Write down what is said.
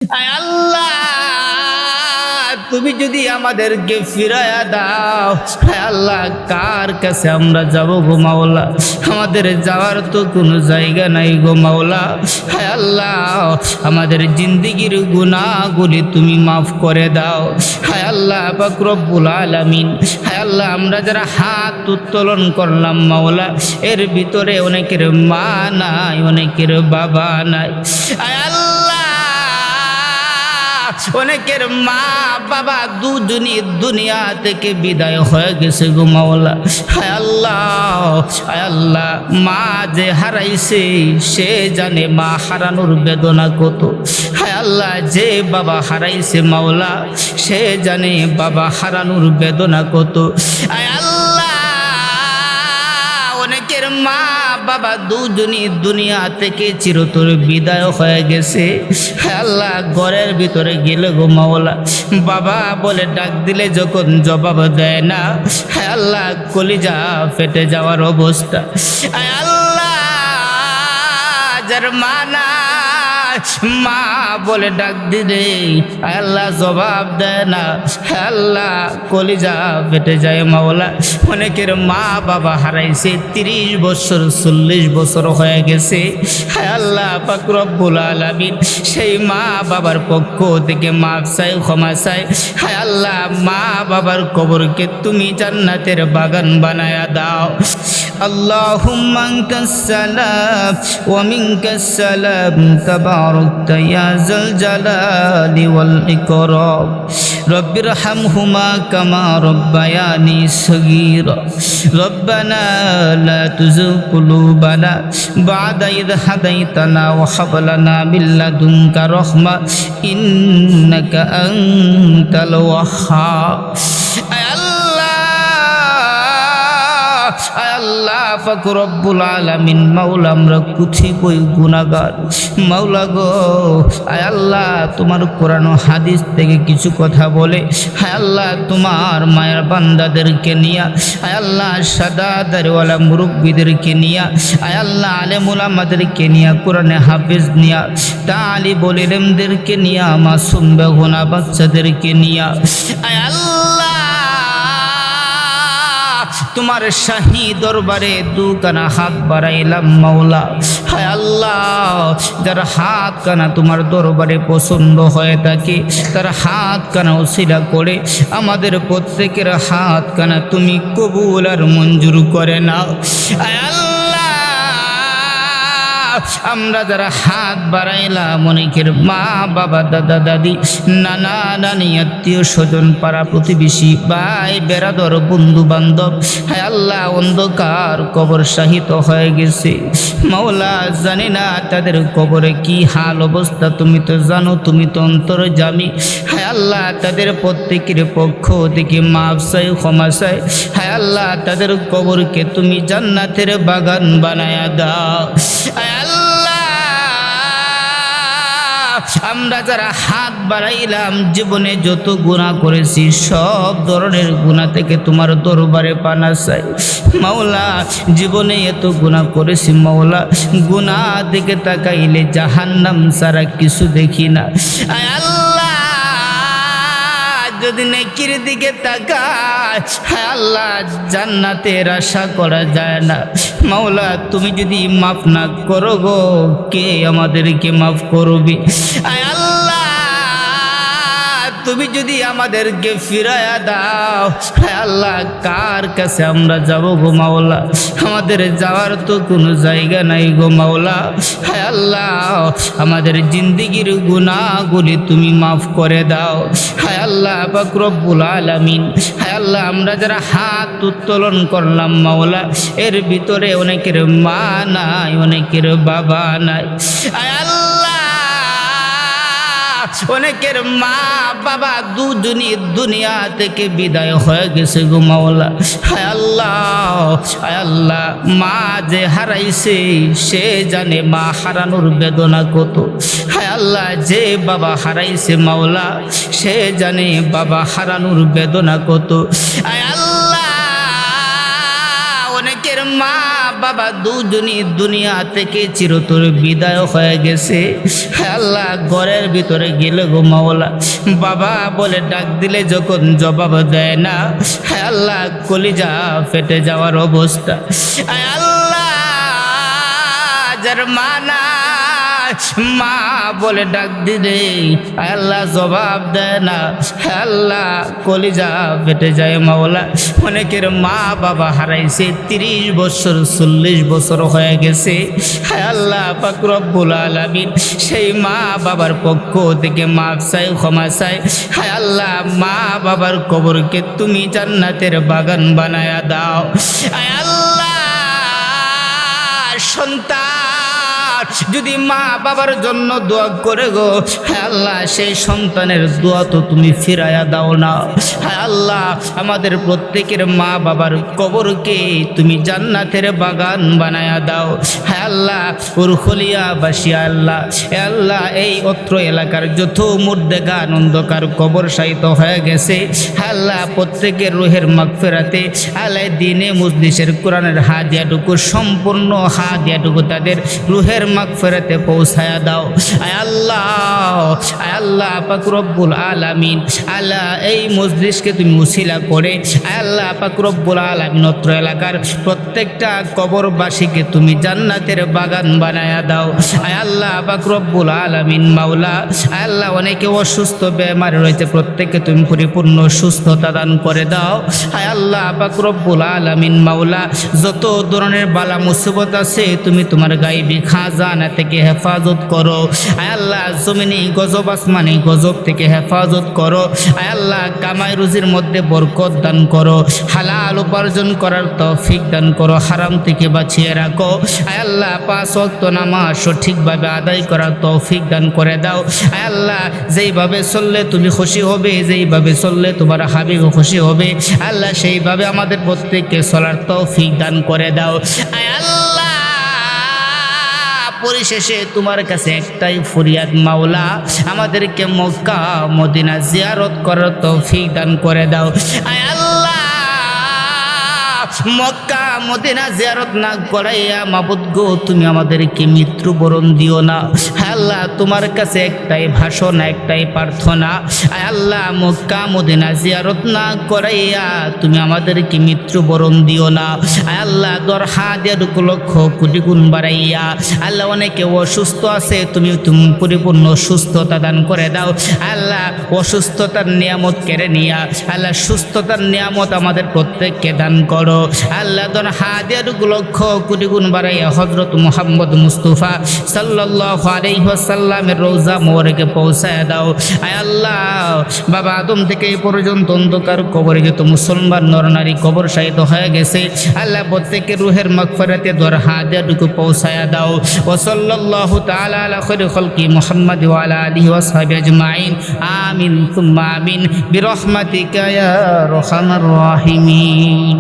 আয় আল্লাহ, তুমি যদি আমাদেরকে ফিরায়া দাও, আয় আল্লাহ, কার কাছে আমরা যাব গো মাওলা? আমাদের যাওয়ার তো কোনো জায়গা নাই গো মাওলা। আয় আল্লাহ, আমাদের জিন্দেগির গুনাহগুলি তুমি মাফ করে দাও। আয় আল্লাহ পাক রব্বুল আলামিন, আয় আল্লাহ, আমরা যারা হাত উত্তোলন করলাম মাওলা, এর ভিতরে অনেকের মা নাই, অনেকের বাবা নাই। আয় আল্লাহ, অনেকের মা বাবা দুজনই দুনিয়া থেকে বিদায় হয়ে গেছে গো মাওলা। হায় আল্লাহ, হায় আল্লাহ, মা যে হারাইছে সে জানে মা হারানোর বেদনা কত। হায় আল্লাহ, যে বাবা হারাইছে মাওলা সে জানে বাবা হারানোর বেদনা কত। হায় আল্লাহ, অনেকের মা বাবা দুজনই দুনিয়া থেকে চিরতর বিদায় হয়ে গেছে। আল্লাহ, ঘরের ভিতরে গেলে গো মাওলা, বাবা বলে ডাক দিলে যখন জবাব দেয় না, আল্লাহ, কলিজা ফেটে যাওয়ার অবস্থা। আল্লাহ, যার মা না, মা বলে ডাক দিলে আল্লাহ জবাব দেয় না, আল্লাহ, কলিজা ফেটে যায় মাওলা। অনেকের মা বাবা হারাইছে 30 বছর 40 বছর হয়ে গেছে। আল্লাহ পাক রব্বুল আলামিন, সেই মা বাবার পক্ষ থেকে মাফ চাই, ক্ষমা চাই। আল্লাহ, মা বাবার কবরকে তুমি জান্নাতের বাগান বানায়া দাও। আল্লাহুম্মা আনতাস সালাম ওয়া মিনকাস সালাম তাবারাকতা ইয়া যাল জালালি ওয়াল ইকরাম। রব্বিরহামহুমা কামা রব্বায়ানি সগীরা। রব্বানা লা তুযিগ কুলুবানা বা'দা ইয হাদাইতানা ওয়া হাব লানা মিন লাদুনকা রাহমা ইন্নাকা আনতাল ওয়াহ্হাব। আল্লাহ পাক রব্বুল আলামিন, মাওলা, আমরা কুথি কই গুনাহগার মাওলা গো। আয় আল্লাহ, তোমার কোরআন ও হাদিস থেকে কিছু কথা বলে, আয় আল্লাহ, তোমার মায়ের বান্দাদেরকে নিয়া, আয় আল্লাহ, সাদা দাড়িওয়ালা মুরব্বীদেরকে নিয়া, আয় আল্লাহ, আলেম উলামাদেরকে নিয়া, কোরআনে হাফেজ নিয়া, তালিব ইলমদেরকে নিয়া, মাসুম বেগুনা বাচ্চাদেরকে নিয়া, আয় আল্লাহ, তোমার শাহী দরবারে দুখানা হাত বাড়াইলাম মাওলা। হায় আল্লাহ, যার হাত কানা তোমার দরবারে পছন্দ হয়ে থাকে তার হাত কানা উসিলা করে আমাদের প্রত্যেকের হাত কানা তুমি কবুল আর মঞ্জুর করে নাও। আয় আল্লাহ, আমরা যারা হাত বাড়াইলাম, অনেকের মা বাবা দাদা দাদি নানা নানি আত্মীয় স্বজন পাড়া প্রতিবেশী ভাই বেরাদর বন্ধু বান্ধব, হায় আল্লাহ, অন্ধকার কবর শাহিত হয়ে গেছে মাওলা। জানি না তাদের কবরে কি হাল অবস্থা, তুমি তো জানো, তুমি তো অন্তর্যামী। হায় আল্লাহ, তাদের প্রত্যেকের পক্ষ থেকে মাফ চাই, ক্ষমা চাই। হায় আল্লাহ, তাদের কবরকে তুমি জান্নাতের বাগান বানায়া দাও। আমরা যারা হাত বাড়াইলাম, জীবনে যত গুনাহ করেছি সব ধরনের গুনাহ থেকে তোমার দরবারে পানা চাই মাওলা। জীবনে এত গুনাহ করেছি মাওলা, গুনাহ দিকে তাকাইলে জাহান্নাম ছাড়া কিছু দেখি না। আয় আল্লাহ, যদি নেকির দিকে তাকায়, হায় আল্লাহ, জান্নাতের আশা করা যায় না মাওলা। তুমি যদি মাফ না করো গো, কে আমাদেরকে মাফ করবে? আয় আল্লাহ, তুমি যদি আমাদেরকে ফিরায়া দাও, হায় আল্লাহ, কার কাছে আমরা যাব গো মাওলা? আমাদের যাওয়ার তো কোনো জায়গা নাই গো মাওলা। হায় আল্লাহ, আমাদের জিন্দেগির গুনাহগুলি তুমি মাফ করে দাও। হায় আল্লাহ পাক রব্বুল আলামিন, হায় আল্লাহ, আমরা যারা হাত উত্তোলন করলাম মাওলা, এর ভিতরে অনেকের মা নাই, অনেকের বাবা নাই। আয় আল্লাহ, অনেকের মা বাবা দুজনই দুনিয়া থেকে বিদায় হয়ে গেছে গো মাওলা। হায় আল্লাহ, হায় আল্লাহ, মা যে হারাইছে সে জানে মা হারানোর বেদনা কত। হায় আল্লাহ, যে বাবা হারাইছে মাওলা সে জানে বাবা হারানোর বেদনা কত। আয় আল্লাহ, অনেকের মা বাবা দুজনই দুনিয়া থেকে চিরতরে বিদায় হয়ে গেছে। আল্লাহ ঘরের ভিতরে গেলে গো মাওলা, বাবা বলে ডাক দিলে যখন জবাব দেয় না, আল্লাহ কলিজা ফেটে যাওয়ার অবস্থা। আল্লাহ যার মানা মা বলে ডাক দিলে আল্লাহ জবাব দেয় না, আল্লাহ কলিজা ফেটে যায় মাওলা। অনেকের মা বাবা হারাইছে 30 বছর 40 বছর হয়ে গেছে। আল্লাহ পাক রব্বুল আলামিন সেই মা বাবার পক্ষ থেকে মাফ চাই, ক্ষমা চাই। আল্লাহ মা বাবার কবরকে তুমি জান্নাতের বাগান বানায়া দাও। আল্লাহ সন্তান যদি মা বাবার জন্য দোয়া করে গো, আল্লাহ সেই সন্তানের দোয়া তো তুমি ফিরাইয়া দাও না। আল্লাহ আমাদের প্রত্যেকের মা বাবার কবরকে তুমি জান্নাতের বাগান বানায়া দাও। আল্লাহ উরখলিয়াবাসী আল্লাহ, আল্লাহ এই অত্র এলাকার যত মুর্দেগা অন্ধকার কবর সাহিত হয়ে গেছে, আল্লাহ প্রত্যেকের রুহের মাগফিরাতে আল্লাহ দিনে মজলিসের কোরআনের হাদিয়াটুকু, সম্পূর্ণ হাদিয়াটুকু তাদের রুহের মাগফিরাতে পৌঁছায়া দাও। আয় আল্লাহ পাক রব্বুল আলামিন, আল্লাহ এই মজলিসকে তুমি উসিলা করে আল্লাহ পাক রব্বুল আলামিন অত্র এলাকার প্রত্যেকটা কবরবাসীকে তুমি জান্নাতের বাগান বানায়া দাও। আয় আল্লাহ পাক রব্বুল আলামিন মাওলা, আল্লাহ অনেকে অসুস্থ বেমার রয়েছে, প্রত্যেককে তুমি পরিপূর্ণ সুস্থতা দান করে দাও। আয় আল্লাহ পাক রব্বুল আলামিন মাওলা, যত ধরনের বালা মুসিবত আছে তুমি তোমার গায়বী খাজানা থেকে হেফাজত করো। আয় আল্লাহ জমিনি গজব আসমানি গজব থেকে হেফাজত করো। আয় আল্লাহ কামাই রুজির মধ্যে বরকত দান করো, হালাল উপার্জন করার তৌফিক দান করো, হারাম থেকে বাঁচিয়ে রাখো। আয় আল্লাহ 5 ওয়াক্ত নামাজ সঠিকভাবে আদায় করার তৌফিক দান করে দাও। আয় আল্লাহ যেইভাবে চললে তুমি খুশি হবে, যেইভাবে চললে তোমার হাবিব খুশি হবে, আল্লাহ সেইভাবে আমাদের প্রত্যেককে চলার তৌফিক দান করে দাও। আয় আল্লাহ পরিশেষে তোমার কাছে একটাই ফরিয়াদ মাওলা, আমাদেরকে মক্কা মদিনা জিয়ারত করার তৌফিক দান করে দাও। আয় আল্লাহ মক্কা মদিনা জিয়ারত না করাইয়া মাবুদ গো তুমি আমাদেরকে মৃত্যুবরণ দিও না। আল্লাহ তোমার কাছে একটাই ভাষণ, একটাই প্রার্থনা, আয় আল্লাহ মক্কা মদিনা জিয়ারত না করাইয়া তুমি আমাদেরকে মৃত্যুবরণ দিও না। আয় আল্লাহ দর হাদিয়ার লক্ষ কোটি গুণ বাড়াইয়া, আল্লাহ অনেকে অসুস্থ আছে তুমি পরিপূর্ণ সুস্থতা দান করে দাও। আল্লাহ অসুস্থতার নিয়ামত কেড়ে নিয়া আল্লাহ সুস্থতার নিয়ামত আমাদের প্রত্যেককে দান করো। আল্লাহ দর হাদিয়ার লক্ষ কোটি গুণ বাড়াইয়া হযরত মুহাম্মদ মুস্তাফা সাল্লাল্লাহু আলাইহি ওয়াসাল্লামের রওজা মোবারকে পৌঁছায় দাও। আয় আল্লাহ বাবা আদম থেকে এই পর্যন্ত অন্ধকার কবরে যত মুসলমান নরনারী কবর শায়িত হয়ে গেছে, আল্লাহ প্রত্যেকের রুহের মাগফিরাতে দর হাদিয়াটুকু পৌঁছায়া দাও। ওয়া সাল্লাল্লাহু তাআলা আলা খায়রি খালকি মুহাম্মদ ওয়া আলা আলিহি ওয়া সাহবিহি আজমাইন। আমিন সুম্মা আমিন বিরহমাতিকা ইয়া আরহামার রাহিমিন।